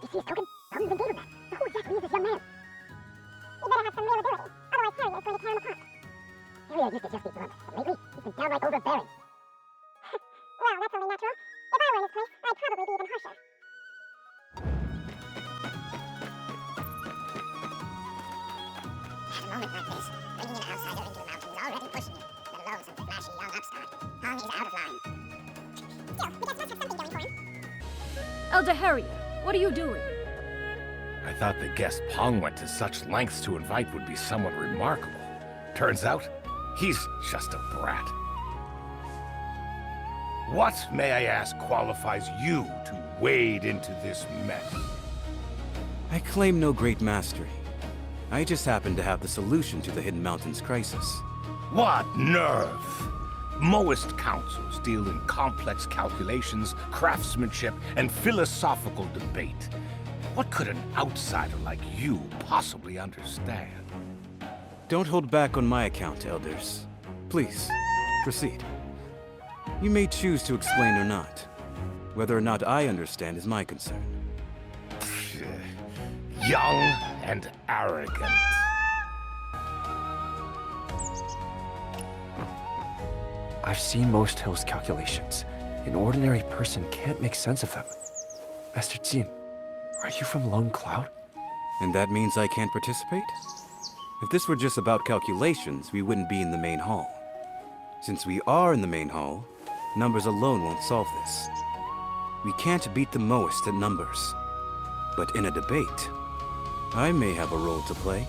You see his token? Nobody's been gave him that. So who exactly is this young man? He better have some real ability. Otherwise Harrier is going to tear him apart. Harrier used to just be blunt, but lately he's been downright overbearing. Well, that's only natural. If I were in his place, I'd probably be even harsher. At a moment like this, bringing an outsider into the mountain is already pushing you, let alone some flashy young upstart. Hong is out of line. Still, the guest must have something going for him. Elder Harrier, what are you doing? I thought the guest Pong went to such lengths to invite would be somewhat remarkable. Turns out, he's just a brat. What, may I ask, qualifies you to wade into this mess? I claim no great mastery. I just happen to have the solution to the Hidden Mountains crisis. What nerve! Moist councils deal in complex calculations, craftsmanship, and philosophical debate. What could an outsider like you possibly understand? Don't hold back on my account, elders. Please, proceed. You may choose to explain or not. Whether or not I understand is my concern. Young and arrogant. I've seen most Hill's calculations. An ordinary person can't make sense of them. Master Jin, are you from Lone Cloud? And that means I can't participate? If this were just about calculations, we wouldn't be in the main hall. Since we are in the main hall, numbers alone won't solve this. We can't beat the Moist at numbers. But in a debate, I may have a role to play.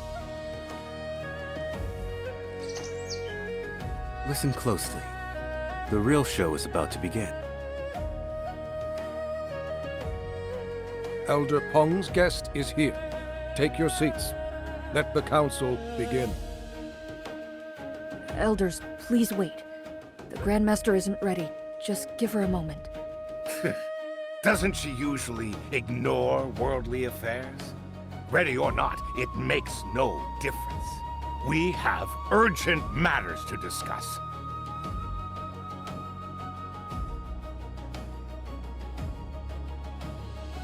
Listen closely. The real show is about to begin. Elder Pong's guest is here. Take your seats. Let the council begin. Elders, please wait. The Grandmaster isn't ready. Just give her a moment. Doesn't she usually ignore worldly affairs? Ready or not, it makes no difference. We have urgent matters to discuss.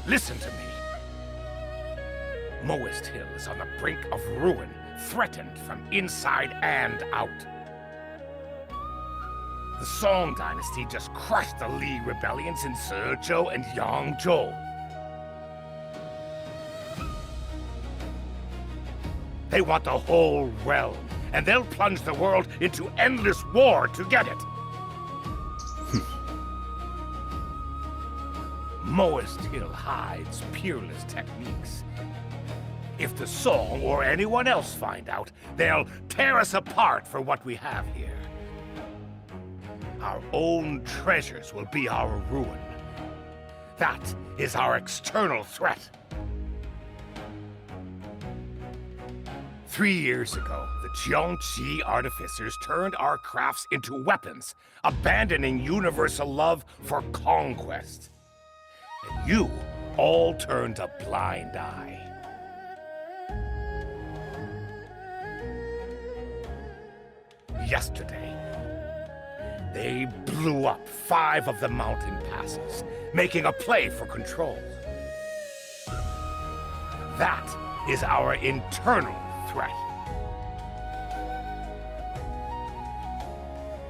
Listen to me. Moist Hill is on the brink of ruin, threatened from inside and out. The Song Dynasty just crushed the Li rebellions in Sezhou and Yangzhou. They want the whole realm, and they'll plunge the world into endless war to get it. Moist Hill hides peerless techniques. If the Song or anyone else find out, they'll tear us apart for what we have here. Our own treasures will be our ruin. That is our external threat. 3 years ago, the Jiangqi artificers turned our crafts into weapons, abandoning universal love for conquest. And you all turned a blind eye. Yesterday, they blew up 5 of the mountain passes, making a play for control. That is our internal threat.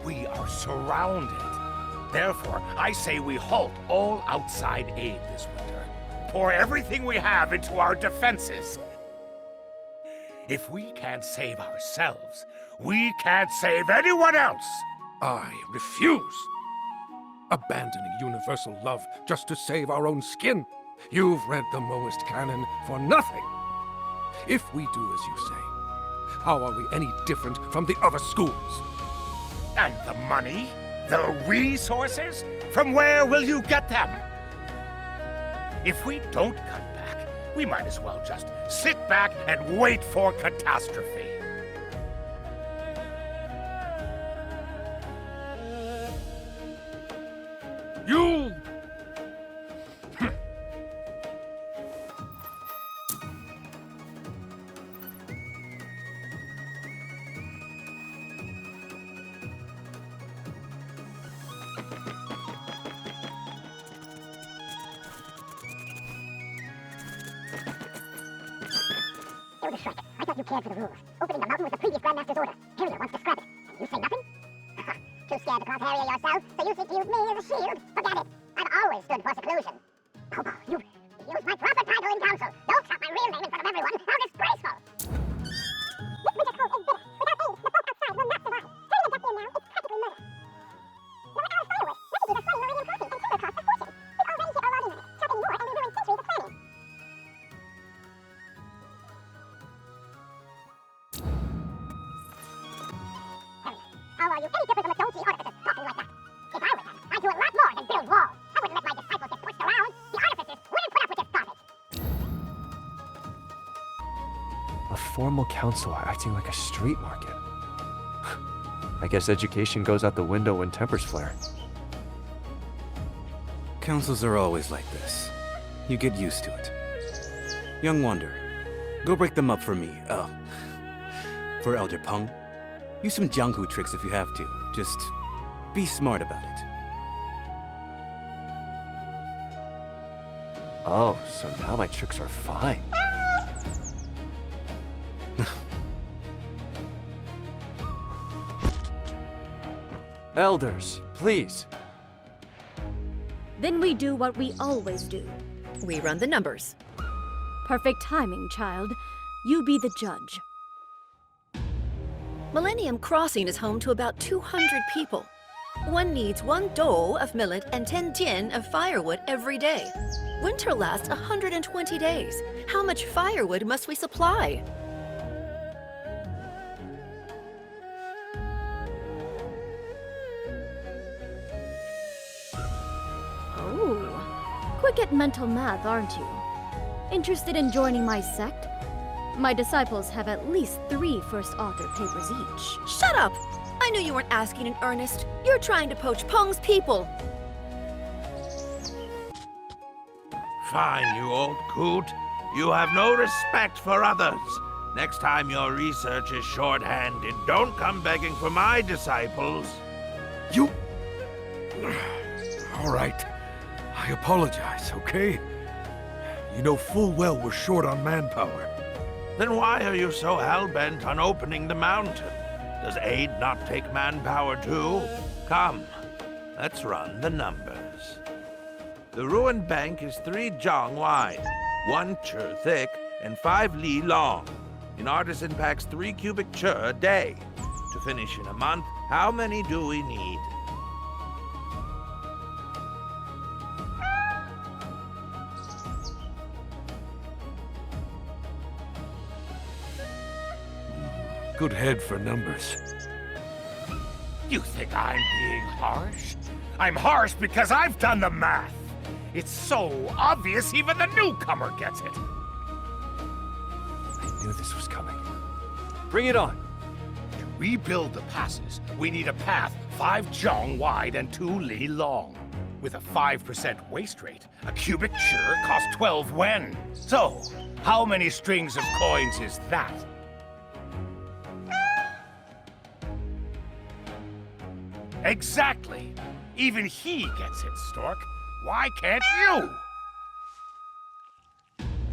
We are surrounded. Therefore, I say we halt all outside aid this winter. Pour everything we have into our defenses. If we can't save ourselves, we can't save anyone else. I refuse. Abandoning universal love just to save our own skin. You've read the Moist canon for nothing. If we do as you say, how are we any different from the other schools? And the money? The resources? From where will you get them? If we don't cut back, we might as well just sit back and wait for catastrophe. You... Still the Shrek. I thought you cared for the rules. Opening the mountain was the previous Grandmaster's order. Harrier wants to scrap it. And you say nothing? Too scared to cross Harrier yourself, so you think to use me as a shield? Forget it. I've always stood for seclusion. Popo, you use my proper title in council. Don't shout my real name in front of everyone. How disgraceful! This winter's cold is bitter. Without aid, the folk outside will not survive. Turning the duck in now is practically murder. Now with our firewood, recipes of flooding Meridian coffee and timber cost a fortune. We've already hit our logging limit, chopping more and we ruined centuries of planning. How are you any different from a donkey artificer talking like that? If I was them, I'd do a lot more than build walls. I wouldn't let my disciples get pushed around. The artificers wouldn't put up with this garbage. A formal council acting like a street market. I guess education goes out the window when tempers flare. Councils are always like this. You get used to it. Young Wanderer, go break them up for me. For Elder Peng. Use some Jianghu tricks if you have to. Just be smart about it. Oh, so now my tricks are fine. Elders, please. Then we do what we always do. We run the numbers. Perfect timing, child. You be the judge. Millennium Crossing is home to about 200 people. One needs 1 dole of millet and 10 tin of firewood every day. Winter lasts 120 days. How much firewood must we supply? Oh, quick at mental math, aren't you? Interested in joining my sect? My disciples have at least 3 first author papers each. Shut up! I knew you weren't asking in earnest. You're trying to poach Peng's people. Fine, you old coot. You have no respect for others. Next time your research is short-handed, don't come begging for my disciples. You... All right. I apologize, okay? You know full well we're short on manpower. Then why are you so hell-bent on opening the mountain? Does aid not take manpower too? Come, let's run the numbers. The ruined bank is 3 zhang wide, 1 chur thick, and 5 li long. An artisan packs 3 cubic chur a day. To finish in a month, how many do we need? Good head for numbers. You think I'm being harsh? I'm harsh because I've done the math. It's so obvious even the newcomer gets it. I knew this was coming. Bring it on. To rebuild the passes, we need a path 5 zhang wide and 2 li long. With a 5% waste rate, a cubic chur costs 12 wen. So, how many strings of coins is that? Exactly. Even he gets it, Stork. Why can't you?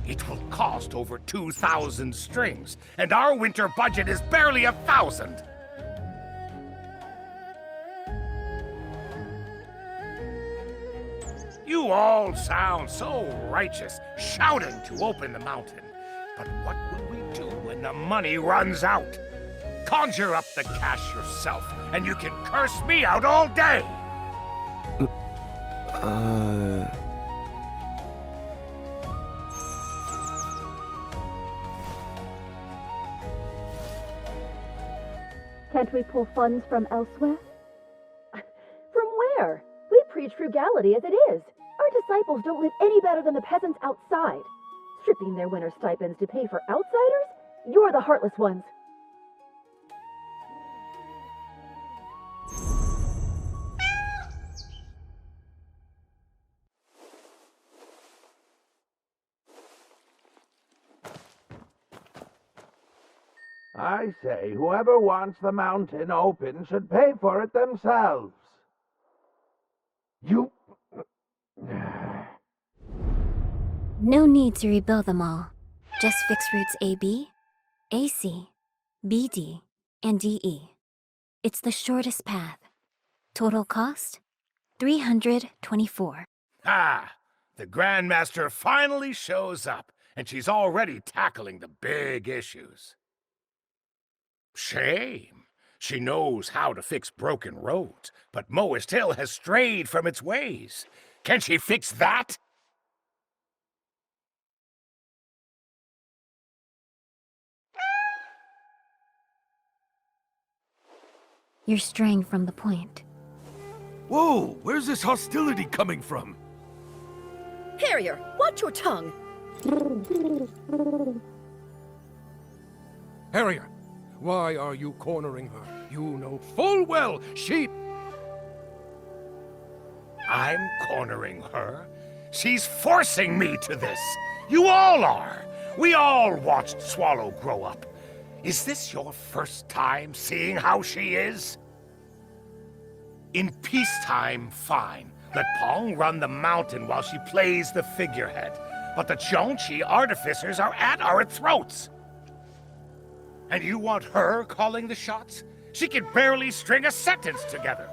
It will cost over 2,000 strings, and our winter budget is barely 1,000. You all sound so righteous, shouting to open the mountain. But what will we do when the money runs out? Conjure up the cash yourself, and you can curse me out all day! Can't we pull funds from elsewhere? From where? We preach frugality as it is. Our disciples don't live any better than the peasants outside. Stripping their winter stipends to pay for outsiders? You're the heartless ones. I say, whoever wants the mountain open should pay for it themselves. You... No need to rebuild them all. Just fix routes AB, AC, BD, and DE. It's the shortest path. Total cost? 324. Ah, the Grandmaster finally shows up, and she's already tackling the big issues. Shame. She knows how to fix broken roads, but Moist Hill has strayed from its ways. Can she fix that? You're straying from the point. Whoa, where's this hostility coming from? Harrier, watch your tongue! Harrier, why are you cornering her? You know full well she... I'm cornering her. She's forcing me to this. You all are. We all watched Swallow grow up. Is this your first time seeing how she is? In peacetime, fine. Let Pong run the mountain while she plays the figurehead. But the Zhongqi artificers are at our throats. And you want her calling the shots? She can barely string a sentence together.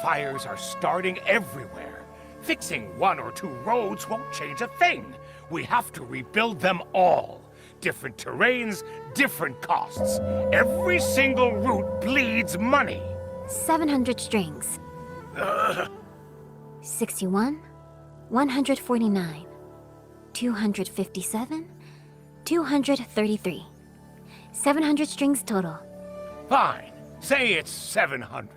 Fires are starting everywhere. Fixing one or two roads won't change a thing. We have to rebuild them all. Different terrains, different costs. Every single route bleeds money. 700 strings. 61, 149, 257, 233. 700 strings total. Fine. Say it's 700.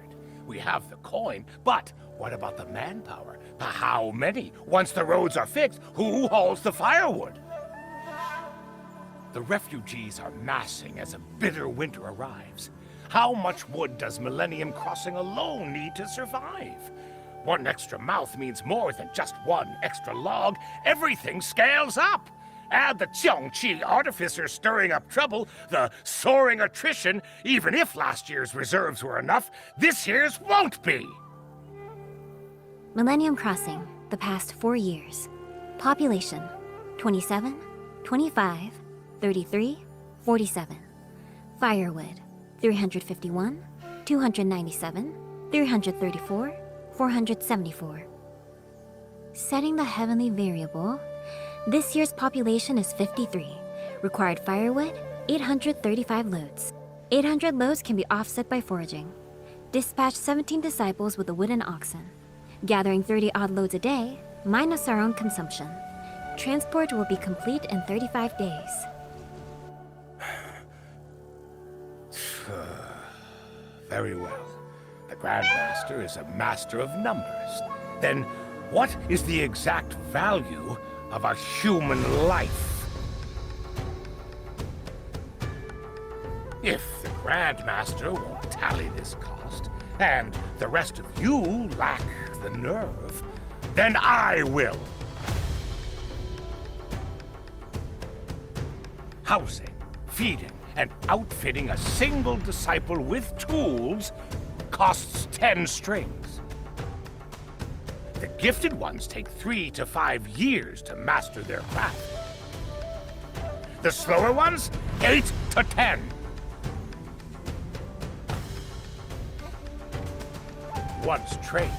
We have the coin, but what about the manpower? How many? Once the roads are fixed, who hauls the firewood? The refugees are massing as a bitter winter arrives. How much wood does Millennium Crossing alone need to survive? One extra mouth means more than just one extra log. Everything scales up. Add the Zhongqi artificers stirring up trouble, the soaring attrition. Even if last year's reserves were enough, this year's won't be. Millennium Crossing, the past 4 years. Population, 27, 25, 33, 47. Firewood, 351, 297, 334, 474. Setting the heavenly variable, this year's population is 53. Required firewood, 835 loads. 800 loads can be offset by foraging. Dispatch 17 disciples with a wooden oxen. Gathering 30-odd loads a day, minus our own consumption. Transport will be complete in 35 days. Very well. The Grandmaster is a master of numbers. Then what is the exact value of a human life? If the Grandmaster won't tally this cost, and the rest of you lack the nerve, then I will. Housing, feeding, and outfitting a single disciple with tools costs 10 strings. The gifted ones take 3 to 5 years to master their craft. The slower ones, 8 to 10. Once trained,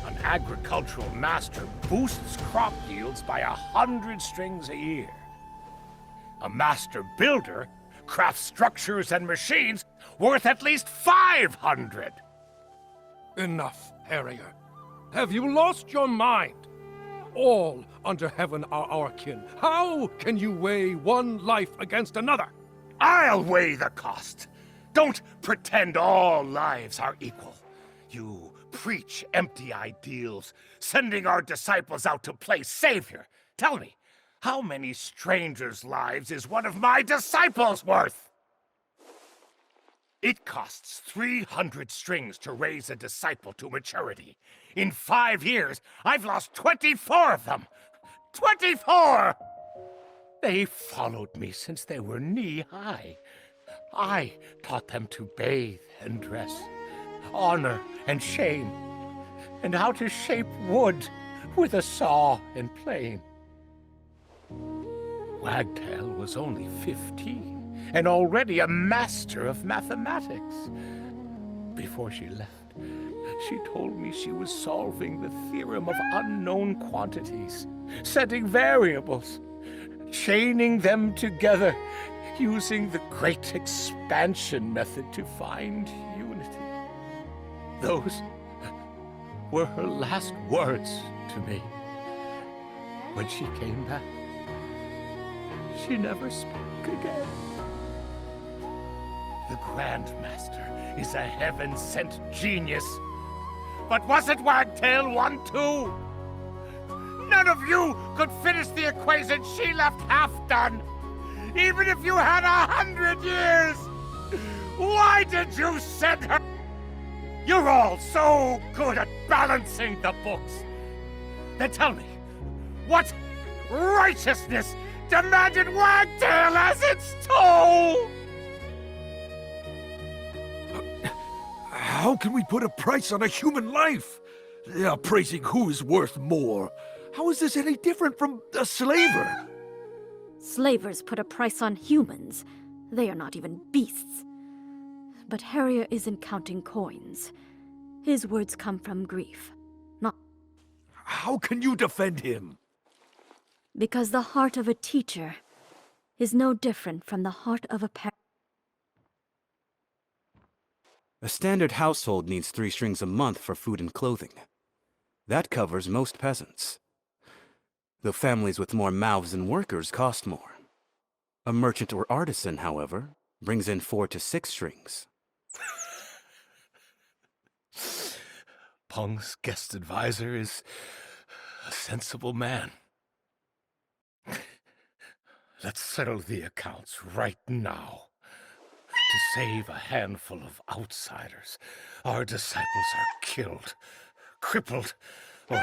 an agricultural master boosts crop yields by 100 strings a year. A master builder crafts structures and machines worth at least 500. Enough, Harrier. Have you lost your mind? All under heaven are our kin. How can you weigh one life against another? I'll weigh the cost. Don't pretend all lives are equal. You preach empty ideals, sending our disciples out to play savior. Tell me, how many strangers' lives is one of my disciples worth? It costs 300 strings to raise a disciple to maturity. In 5 years, I've lost 24 of them. 24! They followed me since they were knee-high. I taught them to bathe and dress, honor and shame, and how to shape wood with a saw and plane. Wagtail was only 15. and already a master of mathematics. Before she left, she told me she was solving the theorem of unknown quantities, setting variables, chaining them together, using the great expansion method to find unity. Those were her last words to me. When she came back, she never spoke again. The Grandmaster is a heaven-sent genius. But wasn't Wagtail one too? None of you could finish the equation she left half done, even if you had 100 years! Why did you send her? You're all so good at balancing the books. Then tell me, what righteousness demanded Wagtail as its toll? How can we put a price on a human life? Appraising who is worth more. How is this any different from a slaver? Slavers put a price on humans. They are not even beasts. But Harrier isn't counting coins. His words come from grief, not... How can you defend him? Because the heart of a teacher is no different from the heart of a parent. A standard household needs 3 strings a month for food and clothing. That covers most peasants. Though families with more mouths than workers cost more. A merchant or artisan, however, brings in 4 to 6 strings. Peng's guest advisor is a sensible man. Let's settle the accounts right now. To save a handful of outsiders, our disciples are killed, crippled, or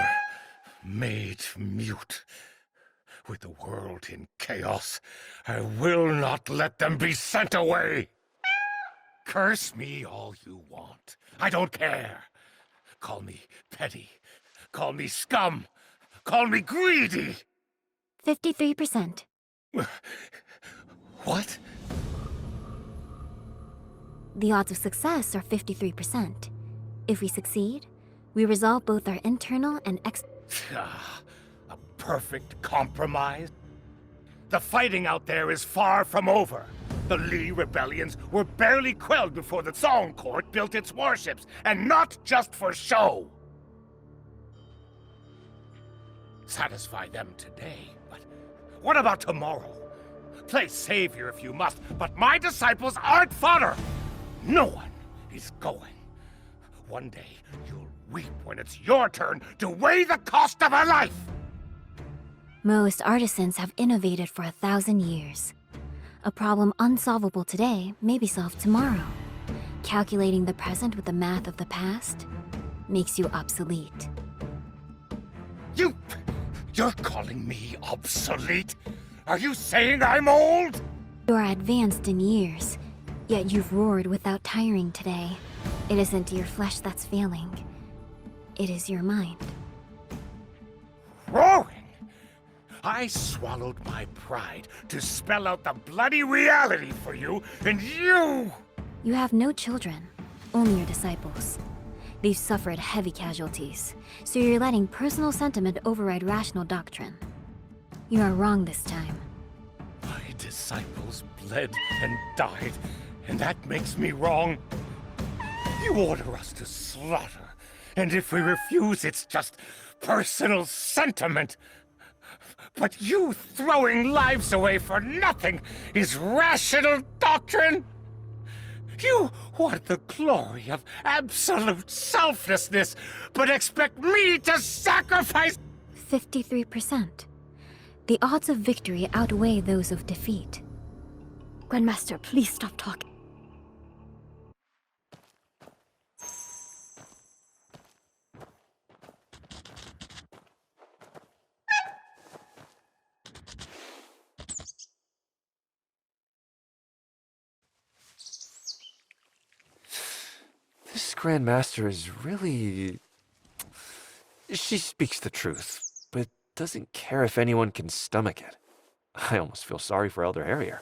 made mute. With the world in chaos, I will not let them be sent away. Curse me all you want. I don't care. Call me petty. Call me scum. Call me greedy. 53%. What? The odds of success are 53%. If we succeed, we resolve both our internal and A perfect compromise? The fighting out there is far from over. The Lee rebellions were barely quelled before the Song Court built its warships, and not just for show. Satisfy them today, but what about tomorrow? Play savior if you must, but my disciples aren't fodder! No one is going. One day, you'll weep when it's your turn to weigh the cost of a life! Most artisans have innovated for 1,000 years. A problem unsolvable today may be solved tomorrow. Calculating the present with the math of the past makes you obsolete. You're calling me obsolete? Are you saying I'm old? You are advanced in years, yet you've roared without tiring today. It isn't your flesh that's failing. It is your mind. Roaring? I swallowed my pride to spell out the bloody reality for you, and you... You have no children, only your disciples. They've suffered heavy casualties, so you're letting personal sentiment override rational doctrine. You are wrong this time. My disciples bled and died, and that makes me wrong. You order us to slaughter, and if we refuse, it's just personal sentiment. But you throwing lives away for nothing is rational doctrine? You want the glory of absolute selflessness, but expect me to sacrifice... 53%. The odds of victory outweigh those of defeat. Grandmaster, please stop talking. This Grandmaster is really... She speaks the truth, but doesn't care if anyone can stomach it. I almost feel sorry for Elder Harrier.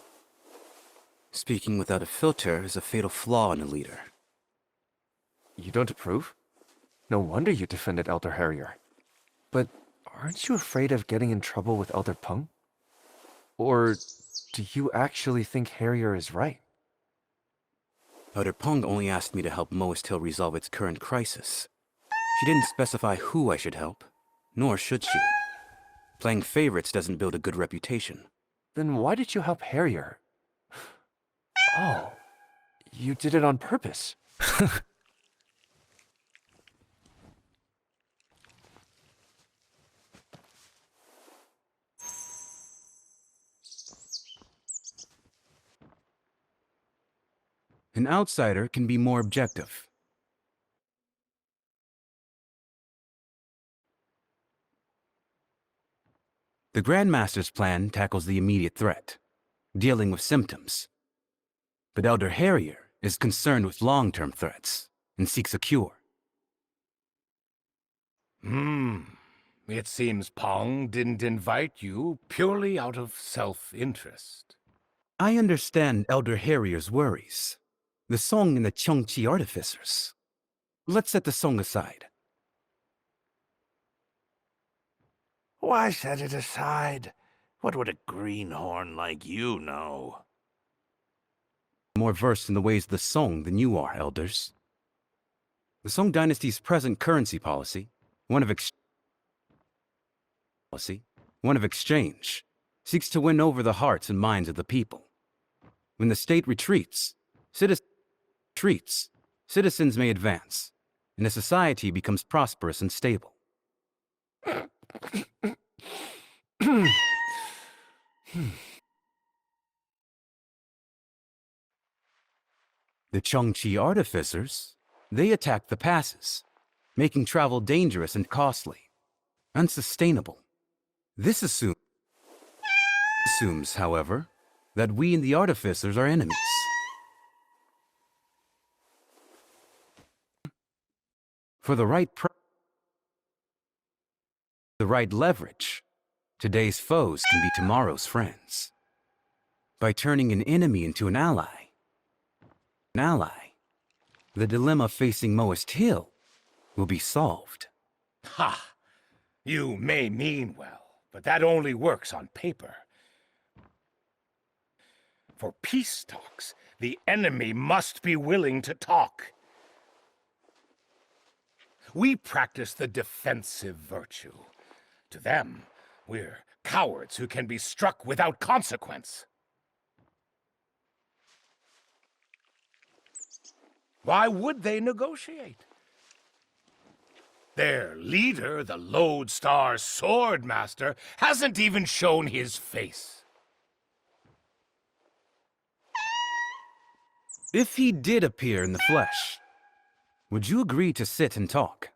Speaking without a filter is a fatal flaw in a leader. You don't approve? No wonder you defended Elder Harrier. But aren't you afraid of getting in trouble with Elder Peng? Or do you actually think Harrier is right? Elder Peng only asked me to help Moist Hill resolve its current crisis. She didn't specify who I should help, nor should she. Playing favorites doesn't build a good reputation. Then why did you help Harrier? Oh, you did it on purpose. An outsider can be more objective. The Grandmaster's plan tackles the immediate threat, dealing with symptoms. But Elder Harrier is concerned with long-term threats and seeks a cure. It seems Pong didn't invite you purely out of self-interest. I understand Elder Harrier's worries. The Song and the Cheongqi artificers. Let's set the Song aside. Why set it aside? What would a greenhorn like you know? More versed in the ways of the Song than you are, elders. The Song dynasty's present currency policy, one of exchange, seeks to win over the hearts and minds of the people. When the state retreats, citizens may advance, and a society becomes prosperous and stable. The Cheongqi artificers, they attack the passes, making travel dangerous and costly, unsustainable. This assumes, however, that we and the artificers are enemies. For the right leverage, today's foes can be tomorrow's friends. By turning an enemy into an ally, the dilemma facing Moist Hill will be solved. Ha! You may mean well, but that only works on paper. For peace talks, the enemy must be willing to talk. We practice the defensive virtue. To them, we're cowards who can be struck without consequence. Why would they negotiate? Their leader, the Lodestar Swordmaster, hasn't even shown his face. If he did appear in the flesh, would you agree to sit and talk?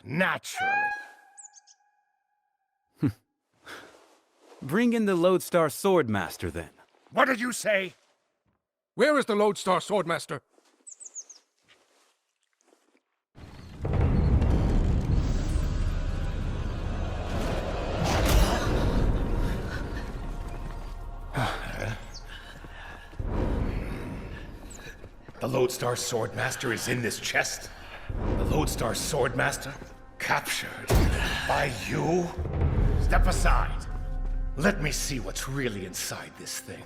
Naturally. Bring in the Lodestar Swordmaster, then. What did you say? Where is the Lodestar Swordmaster? The Lodestar Swordmaster is in this chest? The Lodestar Swordmaster? Captured by you? Step aside. Let me see what's really inside this thing.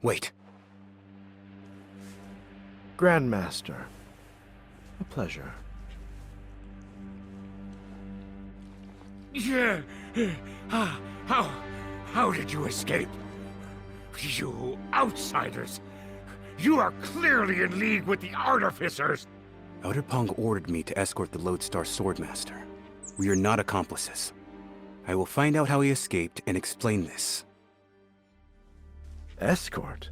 Wait. Grandmaster. A pleasure. Yeah. How did you escape? You outsiders! You are clearly in league with the artificers! Elder Pong ordered me to escort the Lodestar Swordmaster. We are not accomplices. I will find out how he escaped and explain this. Escort?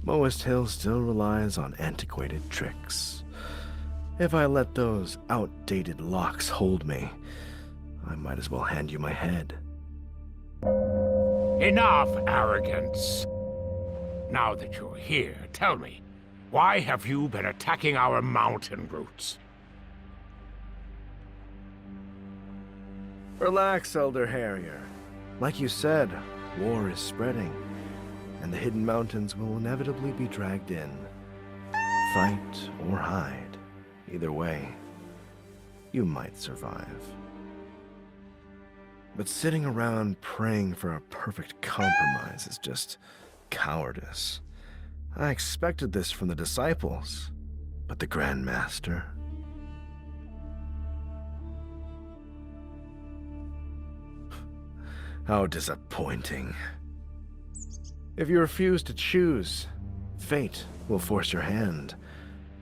Moist Hill still relies on antiquated tricks. If I let those outdated locks hold me, I might as well hand you my head. Enough arrogance! Now that you're here, tell me, why have you been attacking our mountain roots? Relax, Elder Harrier. Like you said, war is spreading, and the Hidden Mountains will inevitably be dragged in. Fight or hide, either way, you might survive. But sitting around praying for a perfect compromise is just cowardice. I expected this from the disciples, but the Grand Master... How disappointing. If you refuse to choose, fate will force your hand,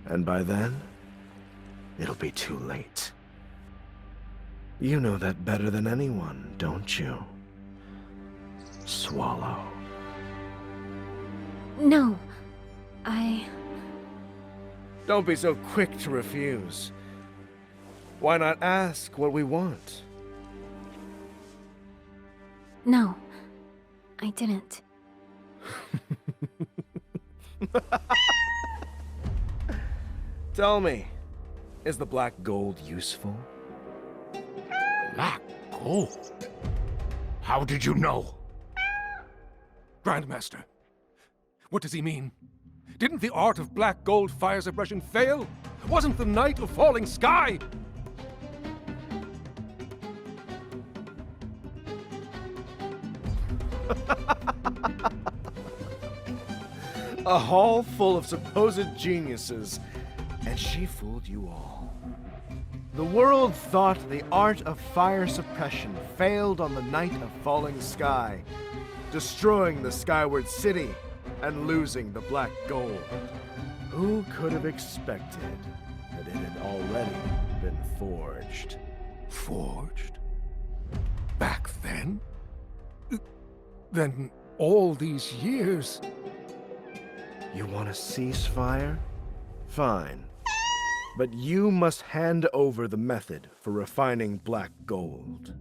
and by then, it'll be too late. You know that better than anyone, don't you? Swallow. No, Don't be so quick to refuse. Why not ask what we want? No, I didn't. Tell me, is the black gold useful? Black gold? How did you know? Grandmaster, what does he mean? Didn't the art of black gold fire suppression fail? Wasn't the night a falling sky? A hall full of supposed geniuses, and she fooled you all. The world thought the art of fire suppression failed on the night of falling sky, destroying the skyward city and losing the black gold. Who could have expected that it had already been forged? Forged? Back then? Then all these years... You want a ceasefire? Fine. But you must hand over the method for refining black gold.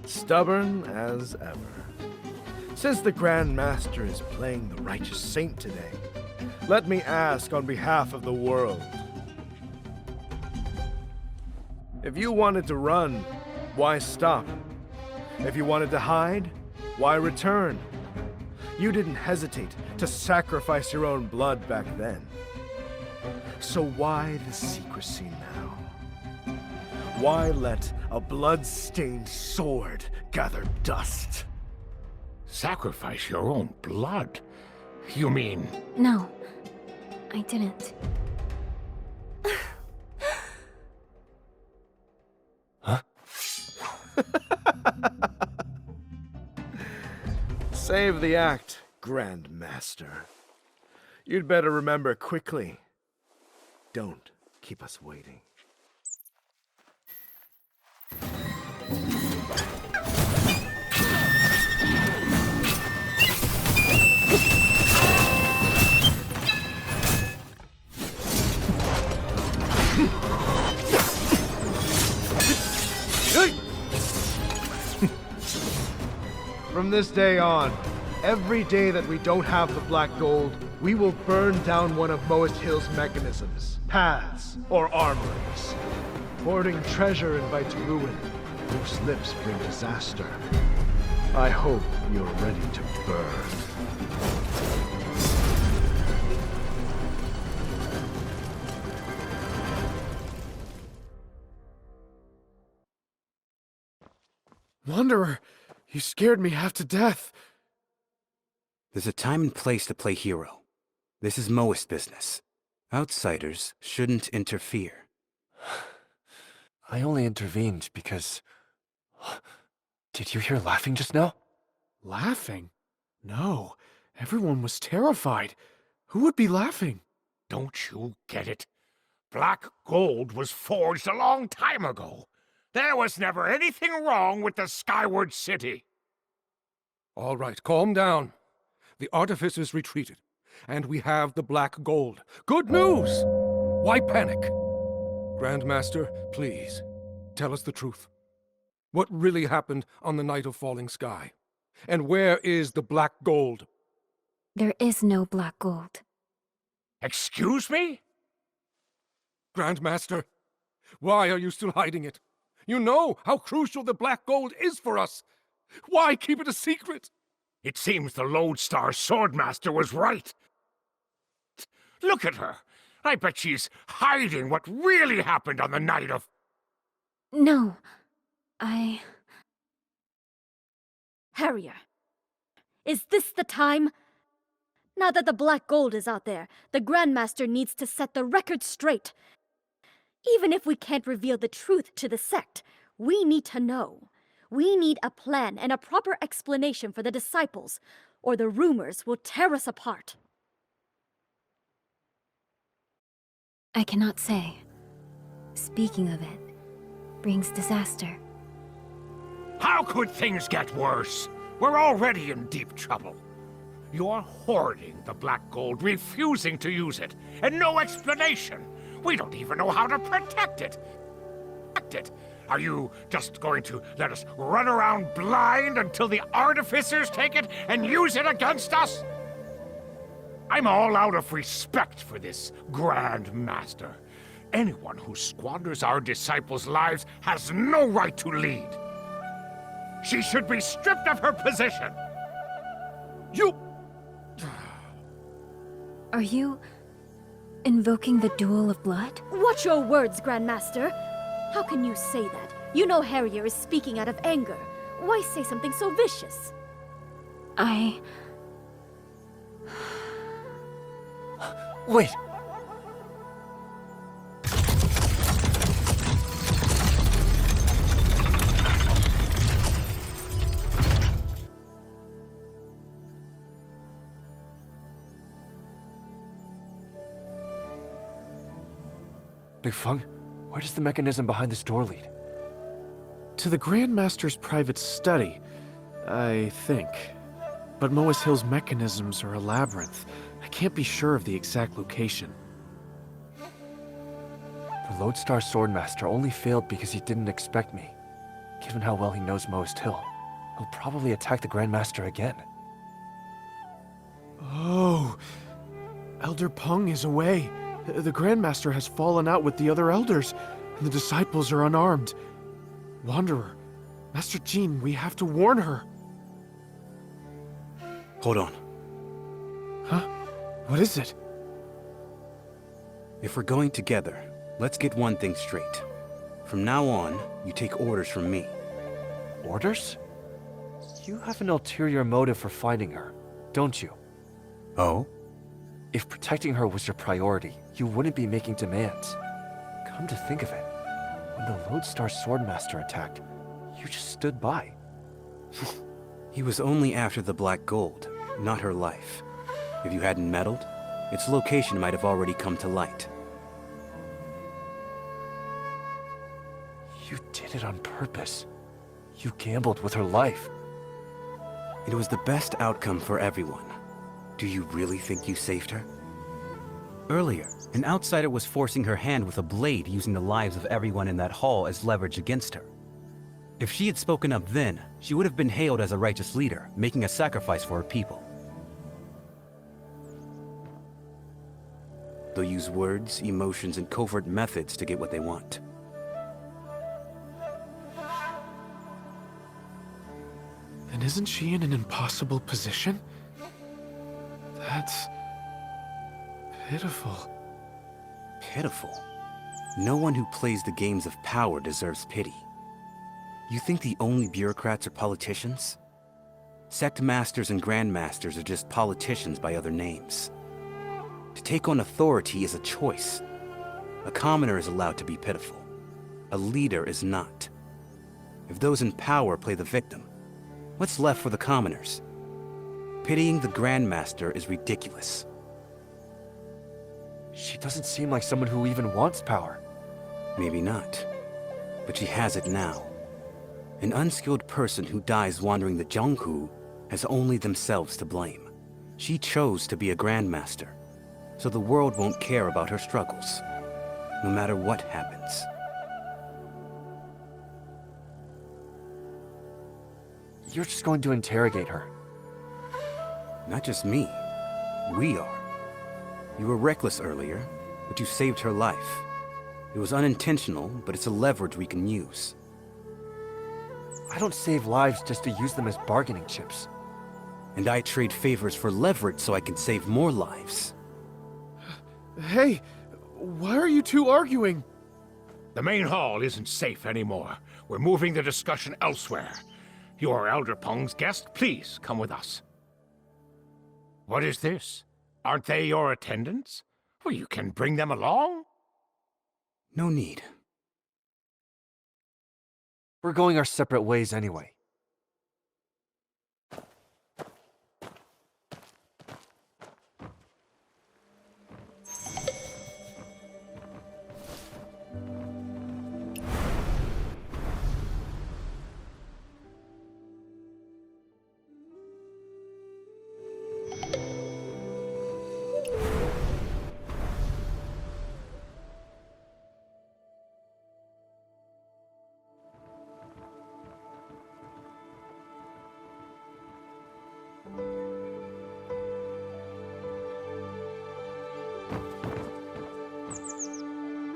Stubborn as ever. Since the Grand Master is playing the righteous saint today, let me ask on behalf of the world. If you wanted to run, why stop? If you wanted to hide, why return? You didn't hesitate to sacrifice your own blood back then. So why the secrecy now? Why let a blood-stained sword gather dust? Sacrifice your own blood? You mean... No, I didn't. Save the act, Grand Master. You'd better remember quickly. Don't keep us waiting. From this day on, every day that we don't have the black gold, we will burn down one of Moist Hill's mechanisms, paths, or armories. Hoarding treasure invites ruin. Loose lips bring disaster. I hope you're ready to burn. Wanderer, you scared me half to death. There's a time and place to play hero. This is Moist business. Outsiders shouldn't interfere. I only intervened because... Did you hear laughing just now? Laughing? No, everyone was terrified. Who would be laughing? Don't you get it? Black gold was forged a long time ago. There was never anything wrong with the Skyward City. All right, calm down. The artificers retreated, and we have the black gold. Good news! Why panic? Grandmaster, please, tell us the truth. What really happened on the night of falling sky? And where is the black gold? There is no black gold. Excuse me? Grandmaster, why are you still hiding it? You know how crucial the black gold is for us. Why keep it a secret? It seems the Lodestar Swordmaster was right. Look at her. I bet she's hiding what really happened on the night of... No, Harrier, is this the time? Now that the black gold is out there, the Grandmaster needs to set the record straight. Even if we can't reveal the truth to the sect, we need to know. We need a plan and a proper explanation for the disciples, or the rumors will tear us apart. I cannot say. Speaking of it, brings disaster. How could things get worse? We're already in deep trouble. You're hoarding the black gold, refusing to use it, and no explanation. We don't even know how to protect it. Are you just going to let us run around blind until the artificers take it and use it against us? I'm all out of respect for this Grand Master. Anyone who squanders our disciples' lives has no right to lead. She should be stripped of her position. You... Are you invoking the duel of blood? Watch your words, Grandmaster. How can you say that? You know Harrier is speaking out of anger. Why say something so vicious? Wait! Big Feng, where does the mechanism behind this door lead? To the Grandmaster's private study, I think. But Moas Hill's mechanisms are a labyrinth. I can't be sure of the exact location. The Lodestar Swordmaster only failed because he didn't expect me. Given how well he knows Moast Hill, he'll probably attack the Grandmaster again. Oh, Elder Peng is away. The Grandmaster has fallen out with the other elders, and the disciples are unarmed. Wanderer, Master Jean, we have to warn her. Hold on. Huh? What is it? If we're going together, let's get one thing straight. From now on, you take orders from me. Orders? You have an ulterior motive for finding her, don't you? Oh? If protecting her was your priority, you wouldn't be making demands. Come to think of it, when the Lodestar Swordmaster attacked, you just stood by. He was only after the black gold, not her life. If you hadn't meddled, its location might have already come to light. You did it on purpose. You gambled with her life. It was the best outcome for everyone. Do you really think you saved her? Earlier, an outsider was forcing her hand with a blade, using the lives of everyone in that hall as leverage against her. If she had spoken up then, she would have been hailed as a righteous leader, making a sacrifice for her people. They'll use words, emotions, and covert methods to get what they want. And isn't she in an impossible position? That's... pitiful. Pitiful? No one who plays the games of power deserves pity. You think the only bureaucrats are politicians? Sect masters and grandmasters are just politicians by other names. To take on authority is a choice. A commoner is allowed to be pitiful. A leader is not. If those in power play the victim, what's left for the commoners? Pitying the grandmaster is ridiculous. She doesn't seem like someone who even wants power. Maybe not, but she has it now. An unskilled person who dies wandering the Jianghu has only themselves to blame. She chose to be a grandmaster, so the world won't care about her struggles, no matter what happens. You're just going to interrogate her. Not just me. We are. You were reckless earlier, but you saved her life. It was unintentional, but it's a leverage we can use. I don't save lives just to use them as bargaining chips. And I trade favors for leverage so I can save more lives. Hey, why are you two arguing? The main hall isn't safe anymore. We're moving the discussion elsewhere. You are Elder Peng's guest. Please come with us. What is this? Aren't they your attendants? Well, you can bring them along. No need. We're going our separate ways anyway.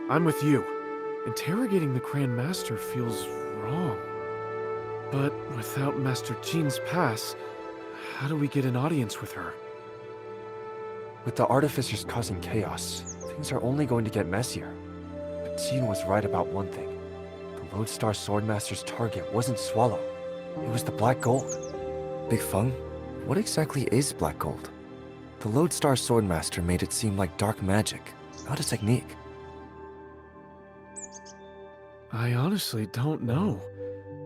I'm with you. Interrogating the Grand Master feels wrong. But without Master Jean's pass, how do we get an audience with her? With the artificers causing chaos, things are only going to get messier. But Jean was right about one thing. The Lodestar Swordmaster's target wasn't Swallow. It was the Black Gold. Big Feng, what exactly is Black Gold? The Lodestar Swordmaster made it seem like dark magic, not a technique. I honestly don't know.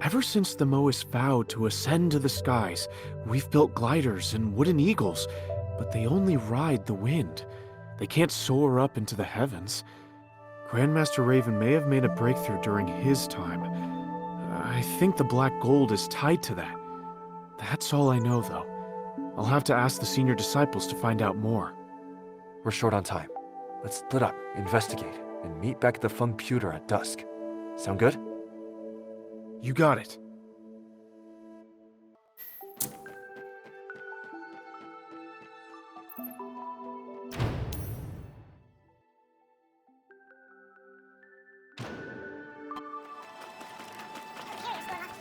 Ever since the Moas vowed to ascend to the skies, we've built gliders and wooden eagles, but they only ride the wind. They can't soar up into the heavens. Grandmaster Raven may have made a breakthrough during his time. I think the Black Gold is tied to that. That's all I know, though. I'll have to ask the senior disciples to find out more. We're short on time. Let's split up, investigate, and meet back at the Feng Pewter at dusk. Sound good? You got it.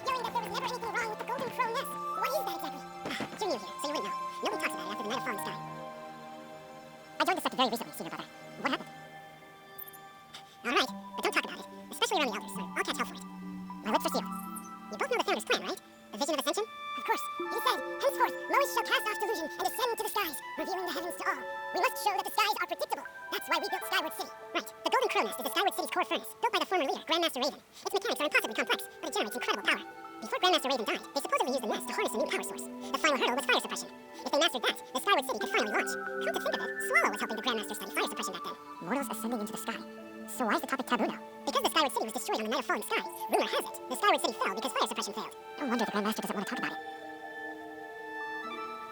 Yelling that there was never anything wrong with the Golden Crow nest. What is that exactly? You're new here, so you wouldn't know. Nobody talks about it after the Night of Falling Sky. I joined the sect very recently, senior brother. What happened? All right, but don't talk about it, especially around the elders, or I'll catch hell for it. My lips are sealed. You both know the Founder's plan, right? The Vision of Ascension? Of course. He said, henceforth, Moas shall cast off delusion and ascend to the skies, revealing the heavens to all. We must show that the skies are predictable. That's why we built Skyward City. Right. The Golden Crow Nest is the Skyward City's core furnace, built by the former leader, Grandmaster Raven. Its mechanics are impossibly complex, but it generates incredible power. Before Grandmaster Raven died, they supposedly used the nest to harness a new power source. The final hurdle was fire suppression. If they mastered that, the Skyward City could finally launch. Come to think of it, Swallow was helping the Grandmaster study fire suppression back then. Mortals ascending into the sky. So why is the topic taboo now? Because the Skyward City was destroyed on the Night of Falling Skies. Rumor has it, the Skyward City fell because fire suppression failed. No wonder the Grandmaster doesn't want to talk about it.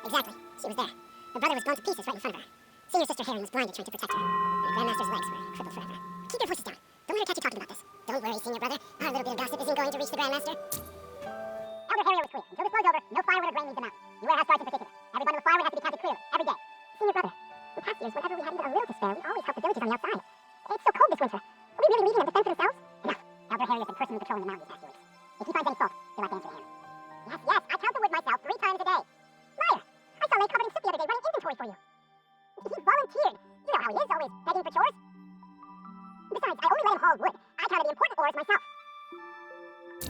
Exactly. She was there. Her brother was blown to pieces right in front of her. Senior Sister Heron was blinded trying to protect her. And the Grandmaster's legs were crippled forever. Keep your voices down. Don't let her catch you talking about this. Don't worry, Senior Brother. Our little bit of gossip isn't going to reach the Grandmaster. Elder Harrier was clear. Until this flow's over, no firewood or grain leaves the mountain. You warehouse guards in particular. Every bundle of firewood has to be counted clearly, every day. Senior Brother, in past years, whenever we had even a little to spare, we always helped the villages on the outside. It's so cold this winter. Are we really leaving them to fend for themselves? No. Elder Harrier has been personally patrolling the mountain these past few weeks. If he finds any fault, he'll have to answer to him. Yes, I count the wood myself 3 times a day. Liar! I saw Lane covered in soot the other day running inventory for you. He volunteered. You know how he is, always begging for chores. Besides, I only let him haul wood. I counted the important ores myself.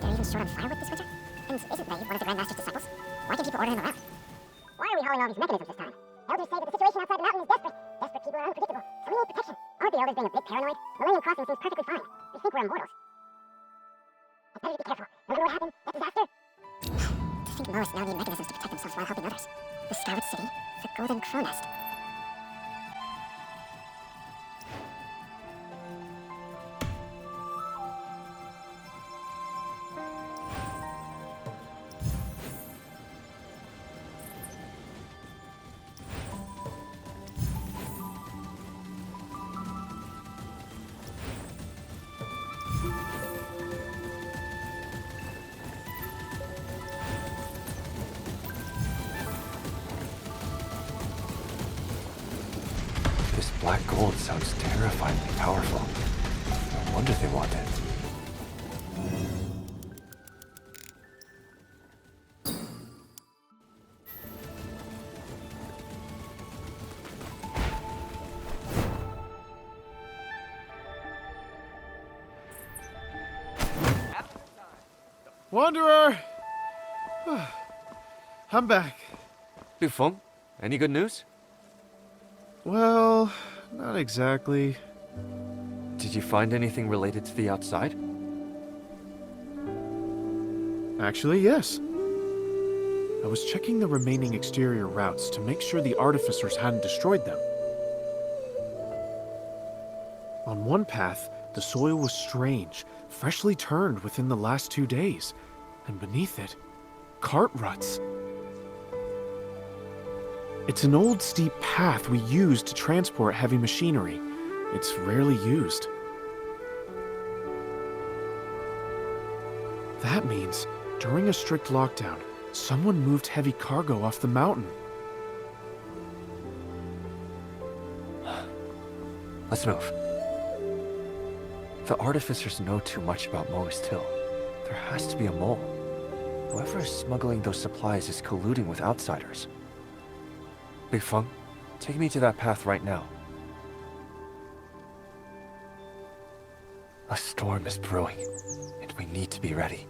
They're even short on firewood this winter? And isn't Ray one of the Grand Master's disciples? Why can people order him around? Why are we hauling all these mechanisms this time? Elders say that the situation outside the mountain is desperate. Desperate people are unpredictable, so we need protection. Aren't the elders being a bit paranoid? Millennium Crossing seems perfectly fine. They think we're immortals. It's better to be careful. No matter what happened, that disaster. To think Moas now need mechanisms to protect themselves while helping others. The Skyward City, the Golden Crow Nest. This black gold sounds terrifyingly powerful. No wonder they want it. Wanderer! I'm back. Lufeng, any good news? Well, not exactly. Did you find anything related to the outside? Actually, yes. I was checking the remaining exterior routes to make sure the artificers hadn't destroyed them. On one path, the soil was strange, freshly turned within the last 2 days, and beneath it, cart ruts. It's an old steep path we use to transport heavy machinery. It's rarely used. That means, during a strict lockdown, someone moved heavy cargo off the mountain. Let's move. The artificers know too much about Moas Till. There has to be a mole. Whoever is smuggling those supplies is colluding with outsiders. Lufeng, take me to that path right now. A storm is brewing, and we need to be ready.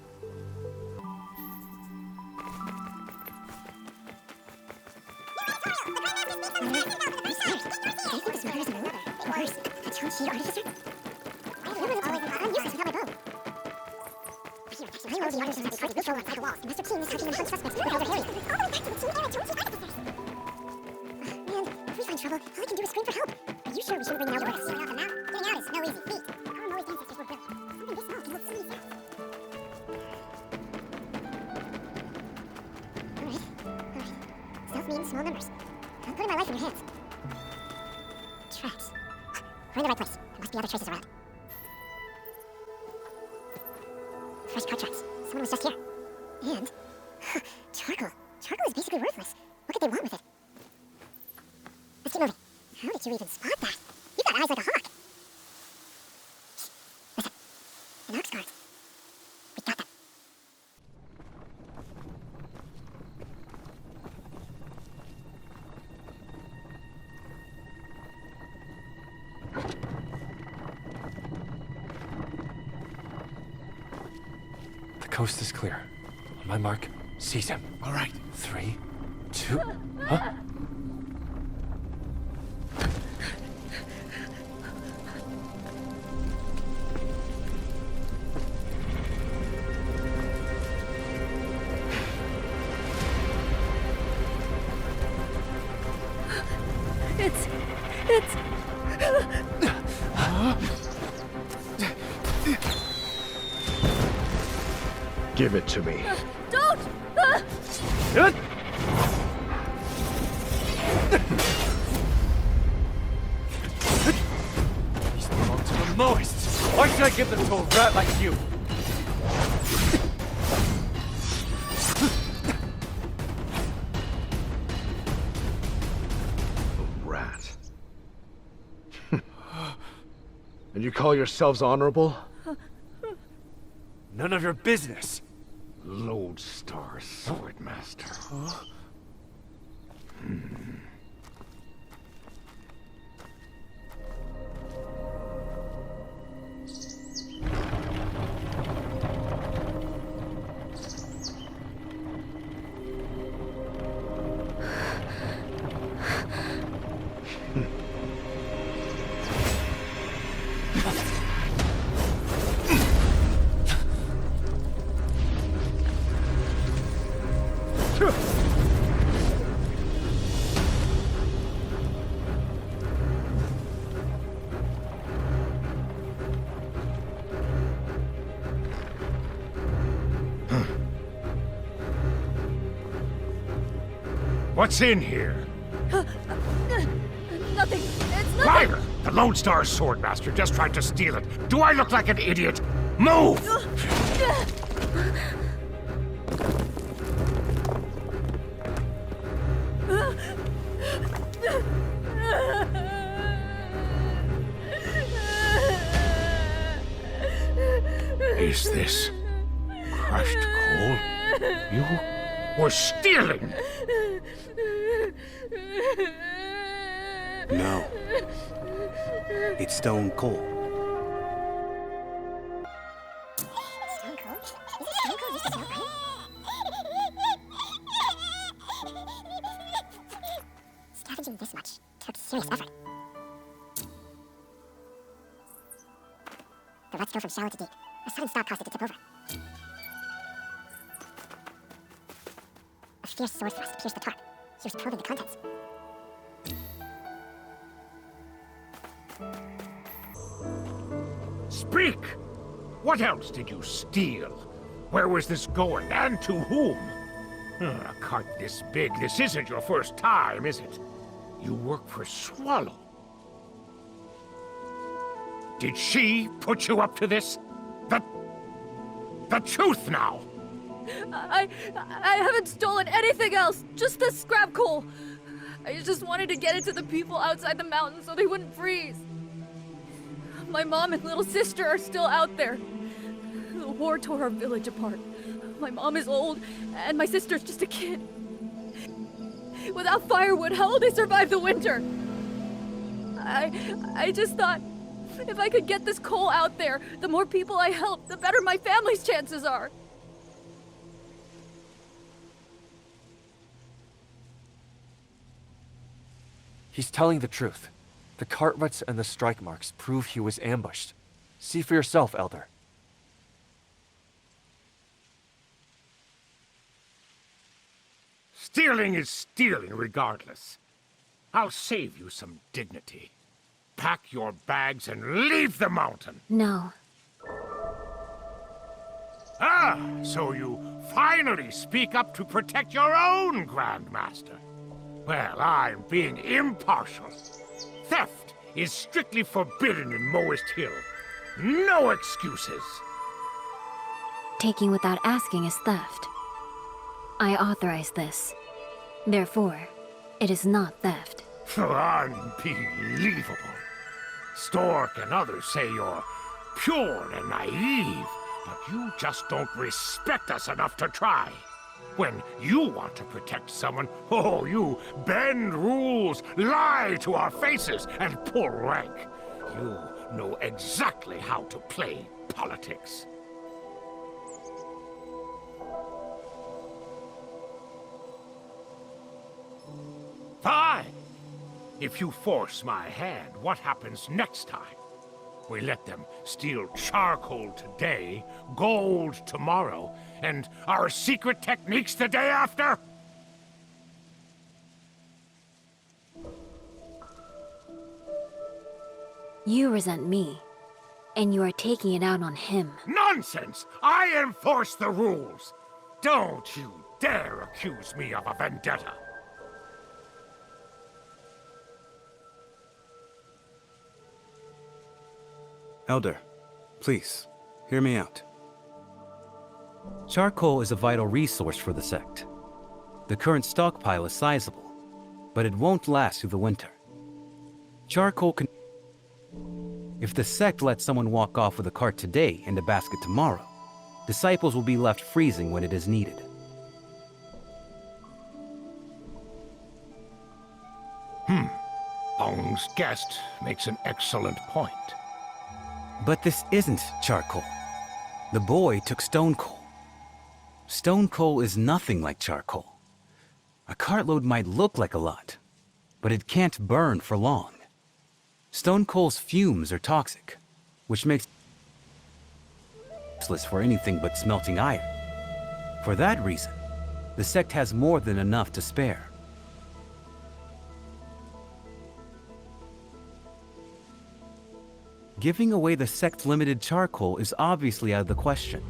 Small numbers. I'm putting my life in your hands. Tracks. We're in the right place. There must be other traces around. Fresh cart tracks. Someone was just here. And... charcoal. Charcoal is basically worthless. What could they want with it? Let's keep moving. How did you even spot that? You've got eyes like a hawk. Listen. An ox guard. We got them. The coast is clear. On my mark, seize him. All right. 3, 2... Huh? It's... Give it to me. Don't! Good. These belong to the Moists. Why should I give them to a rat like you? A rat. And you call yourselves honorable? None of your business. Lodestar Swordmaster. What's in here? Nothing. It's nothing. Liar! The Lone Star Swordmaster just tried to steal it. Do I look like an idiot? Move! Is this crushed coal? You were stealing! No. It's stone cold. Stone cold? Is it stone cold? Is it stone cold? Scavenging this much took serious effort. The ruts go from shallow to deep. A sudden stop caused it to tip over. A fierce sword thrust pierced the tarp. He was probing the contents. Speak! What else did you steal? Where was this going, and to whom? A cart this big, this isn't your first time, is it? You work for Swallow. Did she put you up to this? The truth now! I haven't stolen anything else. Just the scrap coal. I just wanted to get it to the people outside the mountain so they wouldn't freeze. My mom and little sister are still out there. The war tore our village apart. My mom is old, and my sister's just a kid. Without firewood, how will they survive the winter? I just thought, if I could get this coal out there, the more people I help, the better my family's chances are. He's telling the truth. The cart ruts and the strike marks prove he was ambushed. See for yourself, Elder. Stealing is stealing regardless. I'll save you some dignity. Pack your bags and leave the mountain. No. Ah, so you finally speak up to protect your own Grandmaster. Well, I'm being impartial. Theft is strictly forbidden in Moist Hill. No excuses. Taking without asking is theft. I authorize this. Therefore, it is not theft. Unbelievable. Stork and others say you're pure and naive, but you just don't respect us enough to try. When you want to protect someone, oh, you bend rules, lie to our faces, and pull rank. You know exactly how to play politics. Fine. If you force my hand, what happens next time? We let them steal charcoal today, gold tomorrow, and our secret techniques the day after? You resent me, and you are taking it out on him. Nonsense! I enforce the rules! Don't you dare accuse me of a vendetta! Elder, please, hear me out. Charcoal is a vital resource for the sect. The current stockpile is sizable, but it won't last through the winter. Charcoal can... If the sect lets someone walk off with a cart today and a basket tomorrow, disciples will be left freezing when it is needed. Bong's guest makes an excellent point. But this isn't charcoal. The boy took stone coal. Stone coal is nothing like charcoal. A cartload might look like a lot, but it can't burn for long. Stone coal's fumes are toxic, which makes it useless for anything but smelting iron. For that reason, the sect has more than enough to spare. Giving away the sect's limited charcoal is obviously out of the question.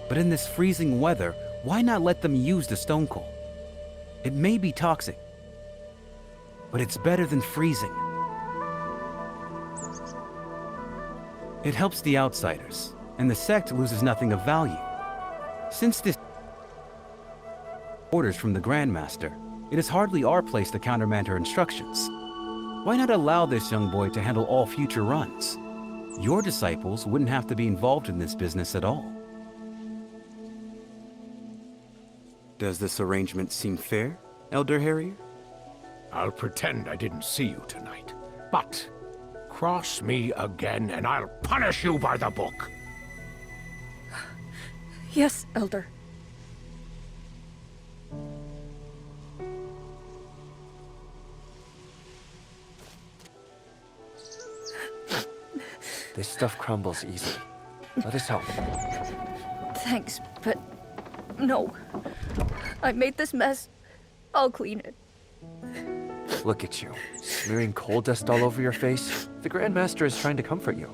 But in this freezing weather, why not let them use the stone coal? It may be toxic, but it's better than freezing. It helps the outsiders, and the sect loses nothing of value. Since this orders from the Grandmaster, it is hardly our place to countermand her instructions. Why not allow this young boy to handle all future runs? Your disciples wouldn't have to be involved in this business at all. Does this arrangement seem fair, Elder Harrier? I'll pretend I didn't see you tonight. But cross me again and I'll punish you by the book. Yes, Elder. This stuff crumbles easily. Let us help. Thanks, but no. I made this mess. I'll clean it. Look at you, smearing coal dust all over your face. The Grandmaster is trying to comfort you.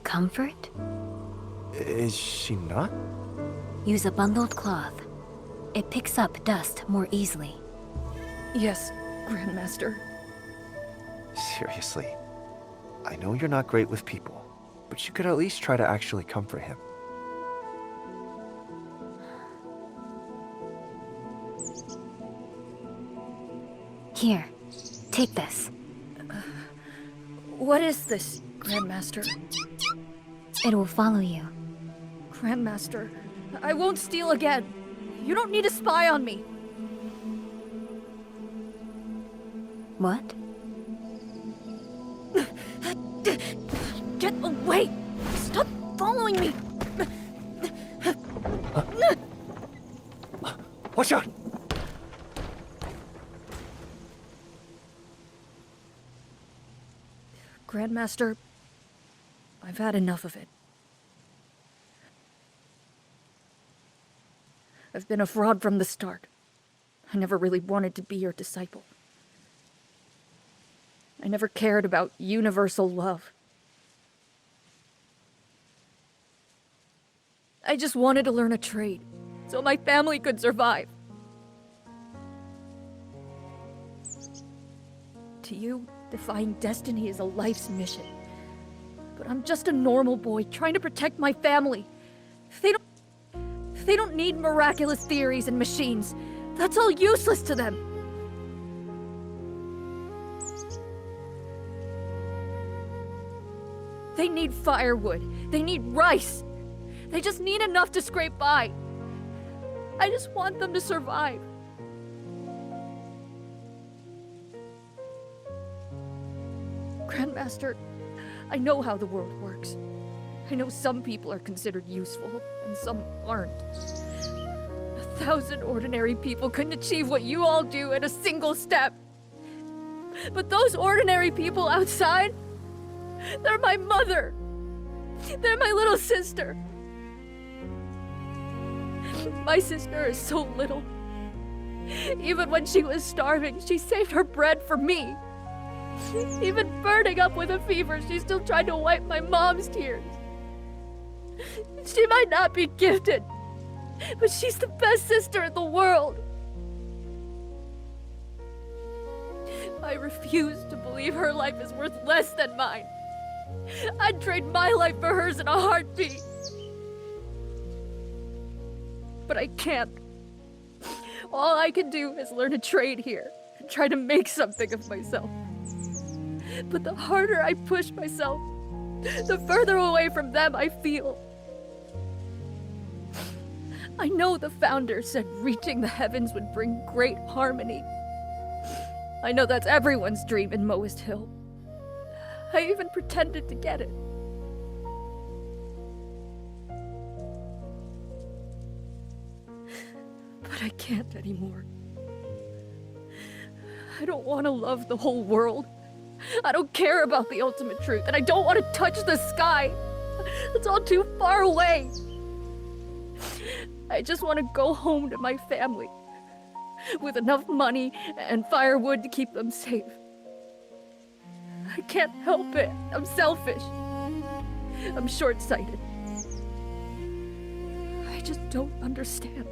Comfort? Is she not? Use a bundled cloth. It picks up dust more easily. Yes, Grandmaster. Seriously. I know you're not great with people, but you could at least try to actually comfort him. Here, take this. What is this, Grandmaster? It will follow you. Grandmaster, I won't steal again. You don't need to spy on me. What? Get away! Stop following me! Watch out! Grandmaster, I've had enough of it. I've been a fraud from the start. I never really wanted to be your disciple. I never cared about universal love. I just wanted to learn a trade, so my family could survive. To you, defying destiny is a life's mission. But I'm just a normal boy trying to protect my family. They don't need miraculous theories and machines. That's all useless to them. They need firewood. They need rice. They just need enough to scrape by. I just want them to survive. Grandmaster, I know how the world works. I know some people are considered useful, and some aren't. 1,000 ordinary people couldn't achieve what you all do in a single step. But those ordinary people outside, they're my mother. They're my little sister. My sister is so little. Even when she was starving, she saved her bread for me. Even burning up with a fever, she still tried to wipe my mom's tears. She might not be gifted, but she's the best sister in the world. I refuse to believe her life is worth less than mine. I'd trade my life for hers in a heartbeat. But I can't. All I can do is learn a trade here and try to make something of myself. But the harder I push myself, the further away from them I feel. I know the founder said reaching the heavens would bring great harmony. I know that's everyone's dream in Moist Hill. I even pretended to get it. But I can't anymore. I don't want to love the whole world. I don't care about the ultimate truth, and I don't want to touch the sky. It's all too far away. I just want to go home to my family with enough money and firewood to keep them safe. I can't help it. I'm selfish. I'm short-sighted. I just don't understand.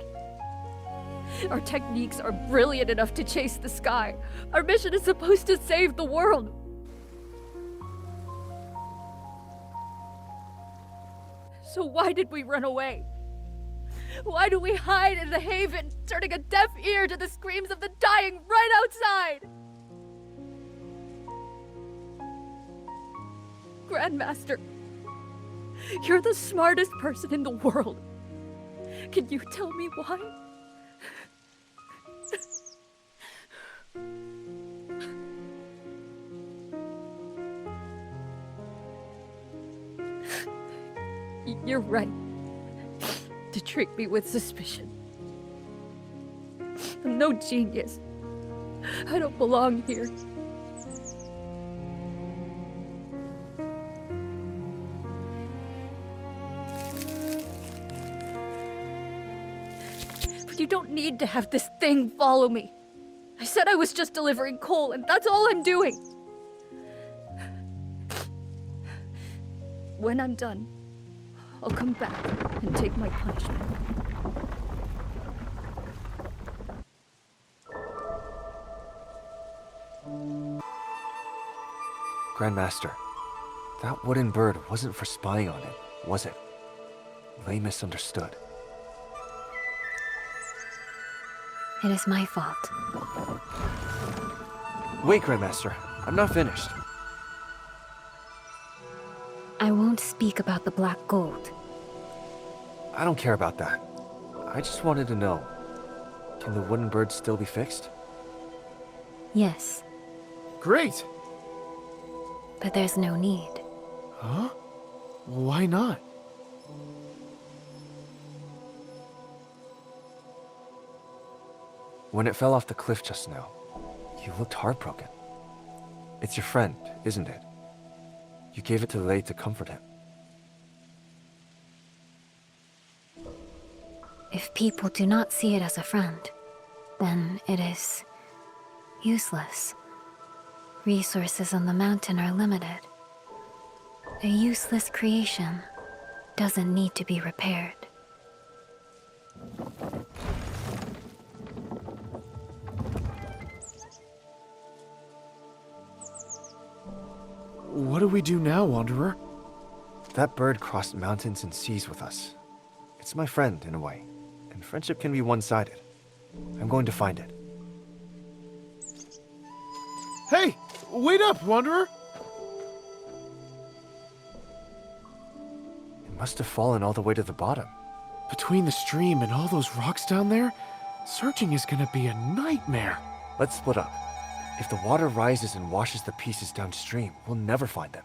Our techniques are brilliant enough to chase the sky. Our mission is supposed to save the world. So why did we run away? Why do we hide in the haven, turning a deaf ear to the screams of the dying right outside? Grandmaster, you're the smartest person in the world. Can you tell me why? You're right to treat me with suspicion. I'm no genius. I don't belong here. But you don't need to have this thing follow me. I said I was just delivering coal, and that's all I'm doing. When I'm done, I'll come back and take my punishment. Grandmaster, that wooden bird wasn't for spying on it, was it? They misunderstood. It is my fault. Wait, Grandmaster. I'm not finished. I won't speak about the black gold. I don't care about that. I just wanted to know. Can the wooden bird still be fixed? Yes, Great! but there's no need. Huh? Why not? When it fell off the cliff just now, you looked heartbroken. It's your friend, isn't it? You gave it to Lei to comfort him. If people do not see it as a friend, then it is useless. Resources on the mountain are limited. A useless creation doesn't need to be repaired. What do we do now, Wanderer? That bird crossed mountains and seas with us. It's my friend, in a way, and friendship can be one-sided. I'm going to find it. Hey! Wait up, Wanderer! It must have fallen all the way to the bottom. Between the stream and all those rocks down there, searching is gonna be a nightmare. Let's split up. If the water rises and washes the pieces downstream, we'll never find them.